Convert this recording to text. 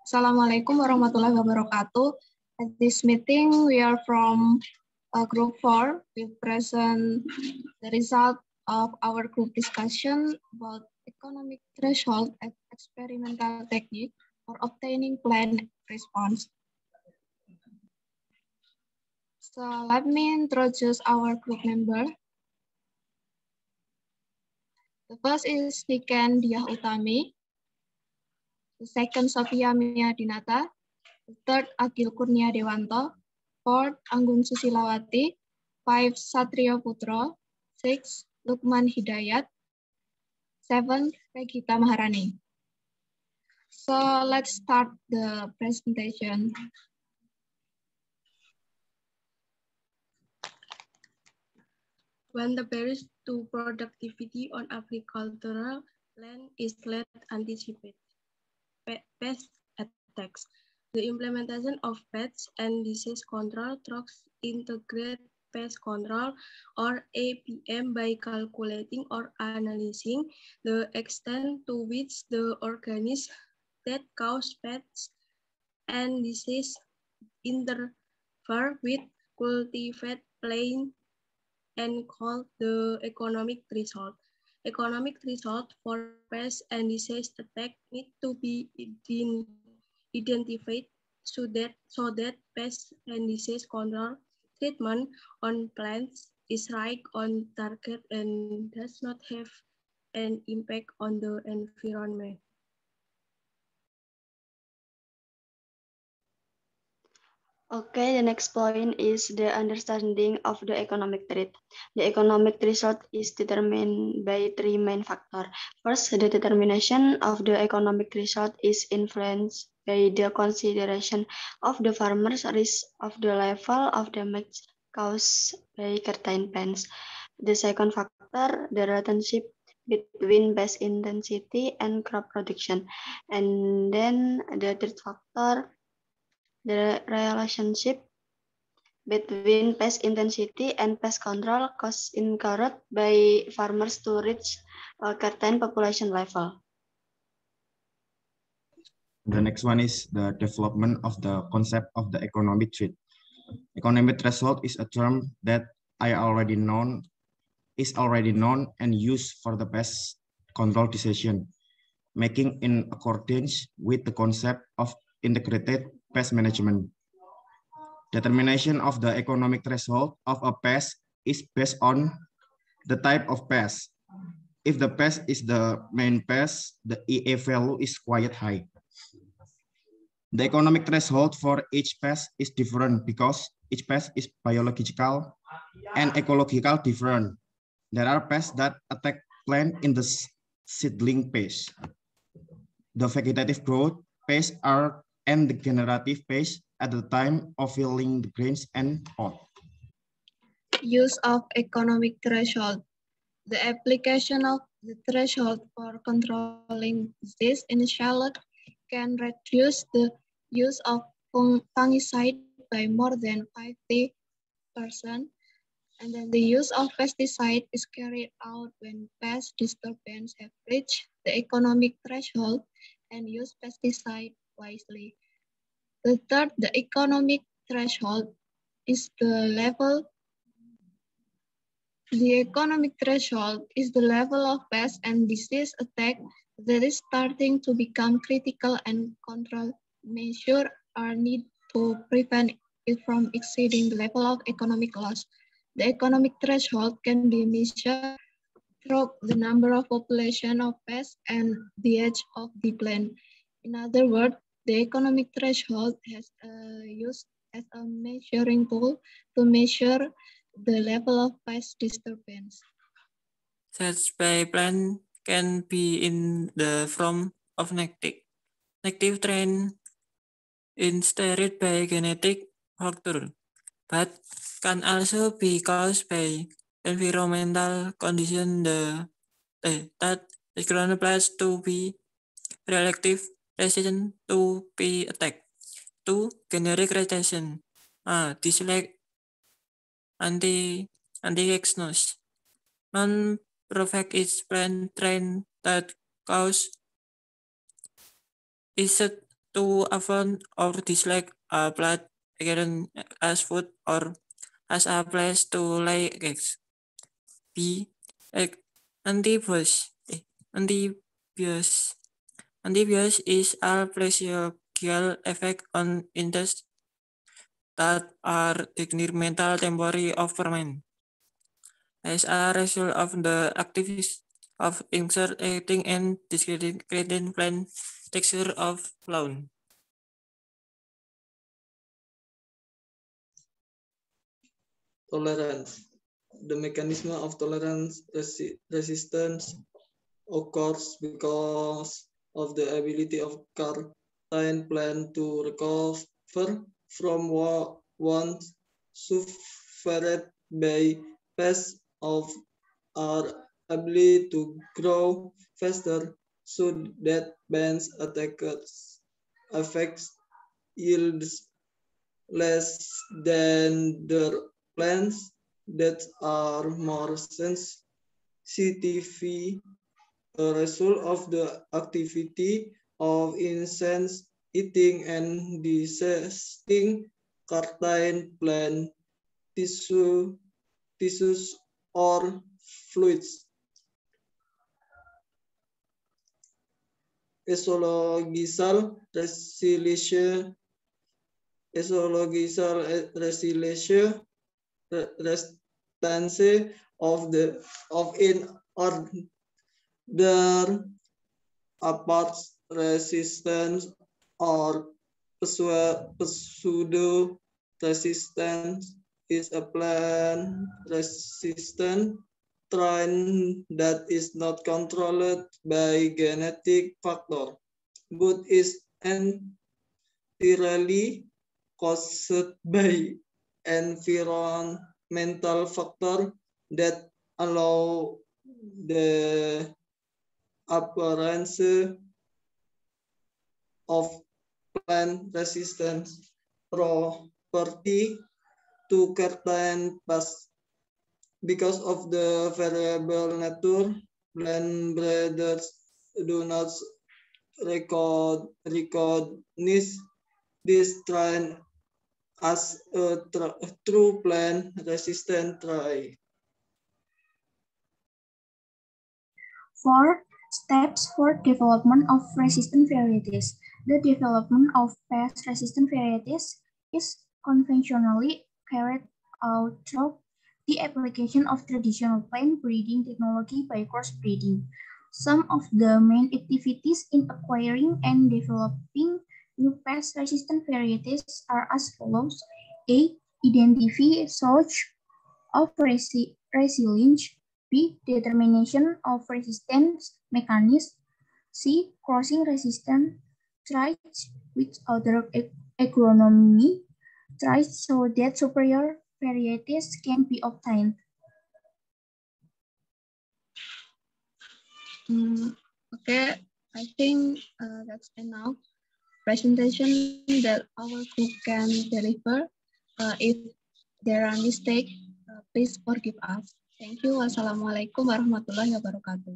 Assalamualaikum warahmatullahi wabarakatuh. At this meeting, we are from Group 4. We present the result of our group discussion about economic threshold and experimental technique for obtaining planned response. So let me introduce our group member. The first is Niken Diah Utami. The second, Sophia Mia Dinata. The third, Agil Kurnia Dewanto. Fourth, Anggun Susilawati. 5, Satrio Putro. 6, Lukman Hidayat. 7, Regita Maharani. So let's start the presentation. When the barriers to productivity on agricultural land is less anticipated, pest attacks. The implementation of pest and disease control through integrated pest control or APM by calculating or analyzing the extent to which the organisms that cause pests and disease interfere with cultivated plain and called the economic threshold. Economic threshold for pest and disease attack need to be identified so that pest and disease control treatment on plants is right on target and does not have an impact on the environment. Okay, the next point is the understanding of the economic threat. The economic threshold is determined by three main factors. First, the determination of the economic threshold is influenced by the consideration of the farmer's risk of the level of damage caused by certain pests. The second factor, the relationship between pest intensity and crop production. And then the third factor, the relationship between pest intensity and pest control costs incurred by farmers to reach a certain population level. The next one is the development of the concept of the economic threat. Economic threshold is a term that is already known and used for the pest control decision making in accordance with the concept of integrated pest management. Determination of the economic threshold of a pest is based on the type of pest. If the pest is the main pest, the EA value is quite high. The economic threshold for each pest is different because each pest is biological and ecological different. There are pests that attack plant in the seedling phase. The vegetative growth phase and the generative phase at the time of filling the grains and pod. Use of economic threshold. The application of the threshold for controlling disease in shallot can reduce the use of fungicide by more than 50%. And then the use of pesticide is carried out when pest disturbance have reached the economic threshold and use pesticide wisely. The third, the economic threshold is the level. The economic threshold is the level of pest and disease attack that is starting to become critical and control measures are needed to prevent it from exceeding the level of economic loss. The economic threshold can be measured through the number of population of pests and the age of the plant. In other words, the economic threshold has used as a measuring tool to measure the level of pest disturbance. Such by plant can be in the form of negative trend instead by genetic factor, but can also be caused by environmental conditions that economic to be relative resistant to be attacked. 2. Generic resistance. This like anti-exnos. Non-perfect is plant trend that cause is to avoid or dislike a plant again as food or as a place to lay eggs. B. Antibios. Antibios. Antibios is a physiological effect on insects that are detrimental temporary of permanent. As a result of the activities of insect eating and discreting plant texture of lawn. Tolerance. The mechanism of tolerance resistance occurs because of the ability of certain plant to recover from wounds suffered by pests of our ability to grow faster so that pest attackers affects yields less than the plants that are more sensitive, a result of the activity of insects eating and digesting certain plant tissues or fluids. Esological resilience restance of in order apart resistance or pseudo resistance is a plant resistant trend that is not controlled by genetic factor, but is entirely caused by environmental factor that allow the appearance of plant resistance property to certain pests. Because of the variable nature, plant breeders do not recognize this trend as a true plant resistant trait. 4. Steps for development of resistant varieties. The development of pest-resistant varieties is conventionally carried out through the application of traditional plant breeding technology by crossbreeding. Some of the main activities in acquiring and developing new pest-resistant varieties are as follows. A. Identify source of resilience. B. Determination of resistance mechanism. C. Crossing resistant traits with other agronomy traits so that superior varieties can be obtained. Okay, I think that's enough presentation that our group can deliver. If there are mistakes, please forgive us. Thank you. Wassalamualaikum warahmatullahi wabarakatuh.